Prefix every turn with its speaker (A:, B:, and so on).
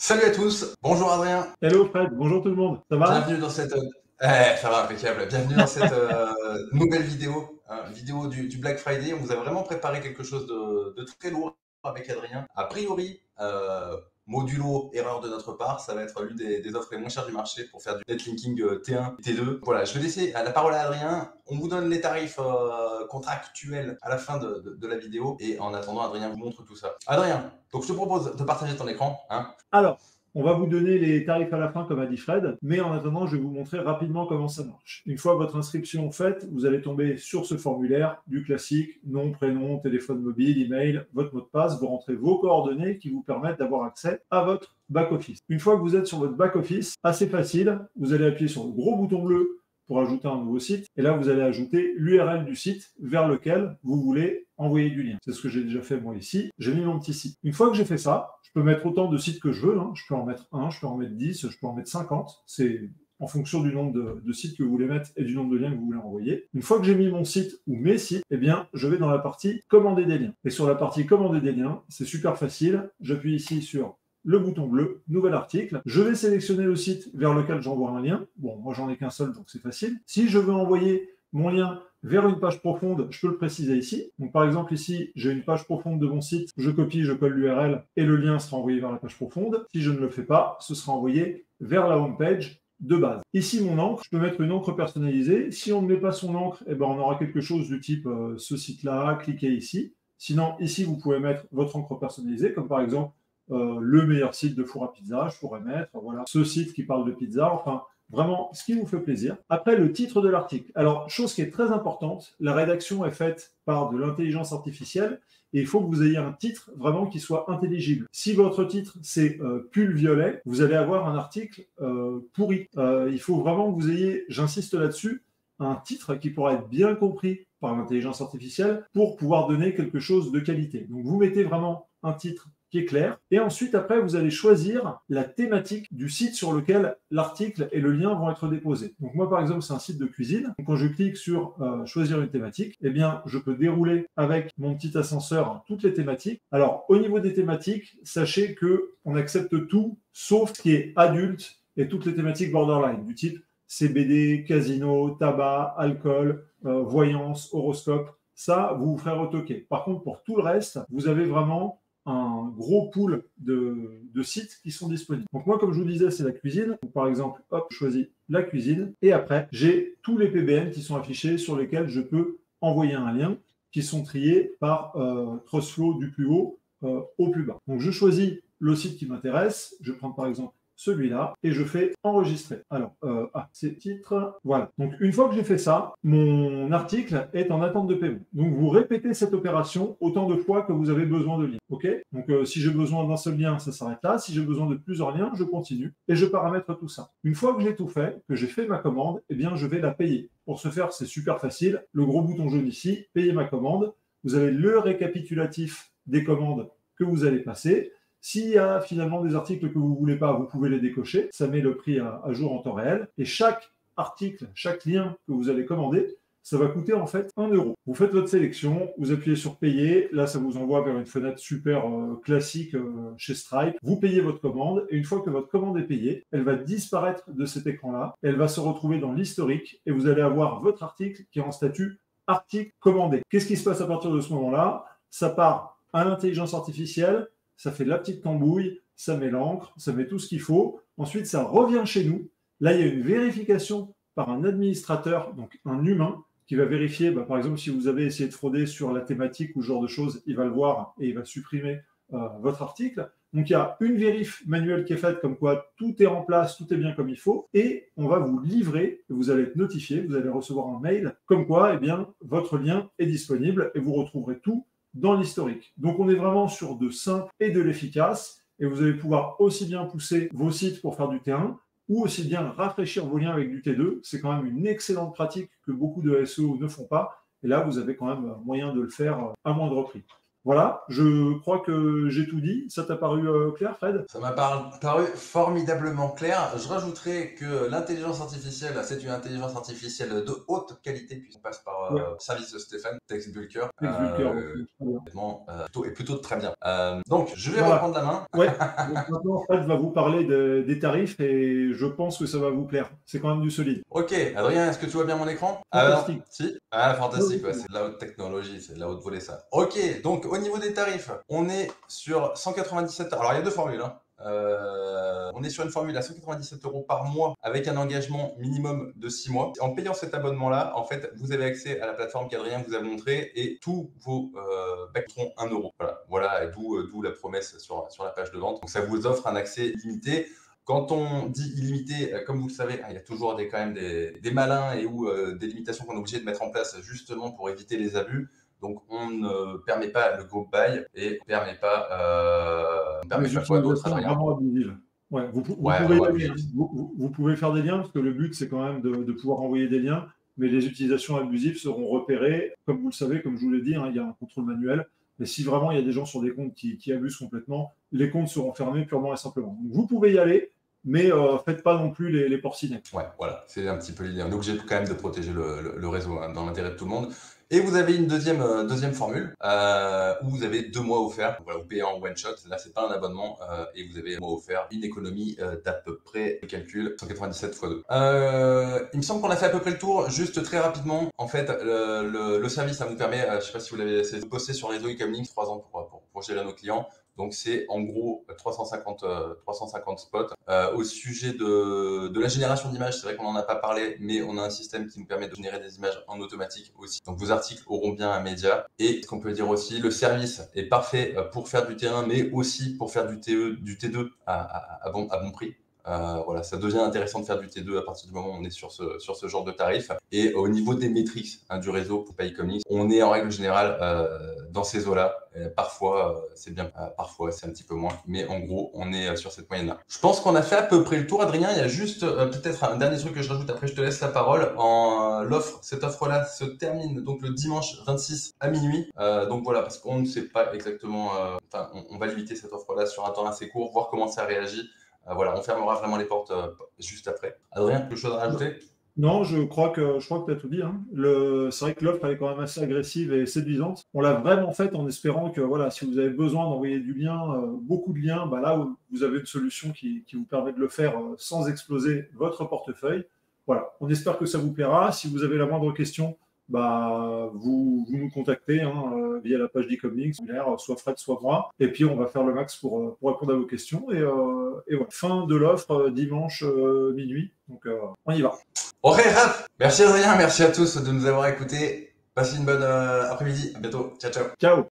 A: Salut à tous, bonjour Adrien,
B: Hello Fred, bonjour tout le monde, ça va?
A: bienvenue dans cette... ça va, impeccable. Bienvenue dans cette nouvelle vidéo, vidéo du Black Friday. On vous a vraiment préparé quelque chose de très lourd avec Adrien. A priori, modulo erreur de notre part, ça va être l'une des offres les moins chères du marché pour faire du netlinking T1 et T2. Voilà, je vais laisser la parole à Adrien. On vous donne les tarifs contractuels à la fin de la vidéo et en attendant, Adrien vous montre tout ça. Adrien, donc je te propose de partager ton écran, hein.
B: Alors, on va vous donner les tarifs à la fin comme a dit Fred, mais en attendant, je vais vous montrer rapidement comment ça marche. Une fois votre inscription faite, vous allez tomber sur ce formulaire du classique, nom, prénom, téléphone mobile, email, votre mot de passe, vous rentrez vos coordonnées qui vous permettent d'avoir accès à votre back-office. Une fois que vous êtes sur votre back-office, assez facile, vous allez appuyer sur le gros bouton bleu pour ajouter un nouveau site. Et là, vous allez ajouter l'URL du site vers lequel vous voulez envoyer du lien. C'est ce que j'ai déjà fait moi ici. J'ai mis mon petit site. Une fois que j'ai fait ça, je peux mettre autant de sites que je veux. Je peux en mettre 1, je peux en mettre 10, je peux en mettre 50. C'est en fonction du nombre de sites que vous voulez mettre et du nombre de liens que vous voulez envoyer. Une fois que j'ai mis mon site ou mes sites, eh bien, je vais dans la partie commander des liens. Et sur la partie commander des liens, c'est super facile. J'appuie ici sur le bouton bleu, nouvel article. Je vais sélectionner le site vers lequel j'envoie un lien. Bon, moi j'en ai qu'un seul, donc c'est facile. Si je veux envoyer mon lien vers une page profonde, je peux le préciser ici. Donc par exemple ici, j'ai une page profonde de mon site, je copie, je colle l'URL et le lien sera envoyé vers la page profonde. Si je ne le fais pas, ce sera envoyé vers la home page de base. Ici, mon encre, je peux mettre une encre personnalisée. Si on ne met pas son encre, eh ben, on aura quelque chose du type ce site-là, cliquez ici. Sinon, ici, vous pouvez mettre votre encre personnalisée, comme par exemple le meilleur site de four à pizza, je pourrais mettre, voilà, ce site qui parle de pizza, enfin, vraiment, ce qui vous fait plaisir. Après, le titre de l'article. Alors, chose qui est très importante, la rédaction est faite par de l'intelligence artificielle et il faut que vous ayez un titre vraiment qui soit intelligible. Si votre titre, c'est pull violet, vous allez avoir un article pourri. Il faut vraiment que vous ayez, j'insiste là-dessus, un titre qui pourra être bien compris par l'intelligence artificielle pour pouvoir donner quelque chose de qualité. Donc, vous mettez vraiment un titre qui est clair. Et ensuite, après, vous allez choisir la thématique du site sur lequel l'article et le lien vont être déposés. Donc moi, par exemple, c'est un site de cuisine. Donc quand je clique sur choisir une thématique, eh bien, je peux dérouler avec mon petit ascenseur toutes les thématiques. Alors, au niveau des thématiques, sachez que on accepte tout, sauf ce qui est adulte et toutes les thématiques borderline, du type CBD, casino, tabac, alcool, voyance, horoscope. Ça, vous vous ferez retoquer. Par contre, pour tout le reste, vous avez vraiment un gros pool de sites qui sont disponibles. Donc moi, comme je vous disais, c'est la cuisine. Donc, par exemple, hop, je choisis la cuisine. Et après, j'ai tous les PBN qui sont affichés sur lesquels je peux envoyer un lien qui sont triés par crossflow du plus haut au plus bas. Donc je choisis le site qui m'intéresse. Je prends par exemple celui-là et je fais enregistrer. Alors, c'est titre, voilà. Donc, une fois que j'ai fait ça, mon article est en attente de paiement. Donc, vous répétez cette opération autant de fois que vous avez besoin de liens. OK? Donc, si j'ai besoin d'un seul lien, ça s'arrête là. Si j'ai besoin de plusieurs liens, je continue et je paramètre tout ça. Une fois que j'ai tout fait, que j'ai fait ma commande, eh bien, je vais la payer. Pour ce faire, c'est super facile. Le gros bouton jaune ici, payer ma commande. Vous avez le récapitulatif des commandes que vous allez passer. S'il y a finalement des articles que vous ne voulez pas, vous pouvez les décocher. Ça met le prix à jour en temps réel. Et chaque article, chaque lien que vous allez commander, ça va coûter en fait 1 euro. Vous faites votre sélection, vous appuyez sur payer. Là, ça vous envoie vers une fenêtre super classique chez Stripe. Vous payez votre commande et une fois que votre commande est payée, elle va disparaître de cet écran-là. Elle va se retrouver dans l'historique et vous allez avoir votre article qui est en statut article commandé. Qu'est-ce qui se passe à partir de ce moment-là? Ça part à l'intelligence artificielle. Ça fait la petite tambouille, ça met l'encre, ça met tout ce qu'il faut. Ensuite, ça revient chez nous. Là, il y a une vérification par un administrateur, donc un humain, qui va vérifier, par exemple, si vous avez essayé de frauder sur la thématique ou ce genre de choses, il va le voir et il va supprimer votre article. Donc, il y a une vérif manuelle qui est faite, comme quoi tout est en place, tout est bien comme il faut, et on va vous livrer, vous allez être notifié, vous allez recevoir un mail, comme quoi, eh bien, votre lien est disponible et vous retrouverez tout dans l'historique. Donc on est vraiment sur de simple et de l'efficace et vous allez pouvoir aussi bien pousser vos sites pour faire du T1 ou aussi bien rafraîchir vos liens avec du T2. C'est quand même une excellente pratique que beaucoup de SEO ne font pas et là vous avez quand même moyen de le faire à moindre prix. Voilà, je crois que j'ai tout dit. Ça t'a paru clair, Fred?
A: Ça m'a paru formidablement clair. Je rajouterai que l'intelligence artificielle, c'est une intelligence artificielle de haute qualité, puisqu'on passe par
B: Ouais,
A: le service de Stéphane, TextBulker,
B: ex-Vulcain, ok, très bien.
A: honnêtement, plutôt très bien. Donc, je vais
B: Voilà.
A: reprendre la main.
B: Ouais, donc maintenant, Fred va vous parler des tarifs et je pense que ça va vous plaire. C'est quand même du solide.
A: Ok, Adrien, est-ce que tu vois bien mon écran? Ah non,
B: Fantastique.
A: si? Ah,
B: Oui,
A: fantastique,
B: oui,
A: ouais, c'est de la haute technologie, c'est de la haute volée ça. Ok, donc au niveau des tarifs, on est sur 197. Alors il y a deux formules, hein. On est sur une formule à 197 € par mois avec un engagement minimum de 6 mois. En payant cet abonnement-là, en fait, vous avez accès à la plateforme qu'Adrien vous a montré et tous vos packs seront 1 euro. Voilà, et d'où la promesse sur la page de vente. Donc ça vous offre un accès limité. Quand on dit illimité, comme vous le savez, il y a toujours quand même des malins et ou des limitations qu'on est obligé de mettre en place justement pour éviter les abus. Donc, on ne permet pas le group buy et on ne permet
B: les
A: pas quoi d'autre,
B: utilisations
A: Adrien?
B: vraiment abusives. Ouais, vous
A: Ouais,
B: pouvez y
A: vraiment
B: aller, hein.
A: abusif.
B: Vous pouvez faire des liens, parce que le but, c'est quand même de pouvoir envoyer des liens, mais les utilisations abusives seront repérées. Comme vous le savez, comme je vous l'ai dit, hein, il y a un contrôle manuel. Et si vraiment il y a des gens sur des comptes qui abusent complètement, les comptes seront fermés purement et simplement. Donc, vous pouvez y aller, mais faites pas non plus les porcinets.
A: Ouais, voilà, c'est un petit peu l'idée. On est obligé quand même de protéger le réseau hein, dans l'intérêt de tout le monde. Et vous avez une deuxième formule où vous avez 2 mois offerts. Voilà, vous payez en one shot. Là, c'est pas un abonnement et vous avez un mois offert. Une économie d'à peu près, le calcul, 197 x 2. Il me semble qu'on a fait à peu près le tour. Juste très rapidement, en fait, le service, ça vous permet, je sais pas si vous l'avez, c'est de poster sur le réseau Ecomlink 3 ans pour gérer nos clients. Donc, c'est en gros 350 spots. Au sujet de la génération d'images, c'est vrai qu'on n'en a pas parlé, mais on a un système qui nous permet de générer des images en automatique aussi. Donc, vos articles auront bien un média. Et ce qu'on peut dire aussi, le service est parfait pour faire du terrain, mais aussi pour faire du T2 à bon prix. Voilà, ça devient intéressant de faire du T2 à partir du moment où on est sur ce genre de tarif. Et au niveau des métriques du réseau pour PayComlink, on est en règle générale dans ces eaux-là. Parfois, c'est bien, parfois, c'est un petit peu moins. Mais en gros, on est sur cette moyenne-là. Je pense qu'on a fait à peu près le tour, Adrien. Il y a juste peut-être un dernier truc que je rajoute, après je te laisse la parole. Cette offre-là se termine donc le dimanche 26 à minuit. Donc voilà, parce qu'on ne sait pas exactement... on va limiter cette offre-là sur un temps assez court, voir comment ça réagit. Voilà, on fermera vraiment les portes juste après. Adrien, quelque chose à rajouter?
B: Non, je crois que tu as tout dit, hein. C'est vrai que l'offre elle est quand même assez agressive et séduisante. On l'a vraiment faite en espérant que voilà, si vous avez besoin d'envoyer du lien, beaucoup de liens, bah là vous avez une solution qui vous permet de le faire sans exploser votre portefeuille. Voilà, on espère que ça vous plaira. Si vous avez la moindre question, bah, vous nous contactez hein, via la page d'Ecomlink, soit Fred, soit moi. Et puis, on va faire le max pour répondre à vos questions. Et voilà. Fin de l'offre dimanche minuit. Donc, on y va.
A: Ok, rap. Merci Adrien, merci à tous de nous avoir écoutés. Passez une bonne après-midi. À bientôt. Ciao, ciao.
B: Ciao.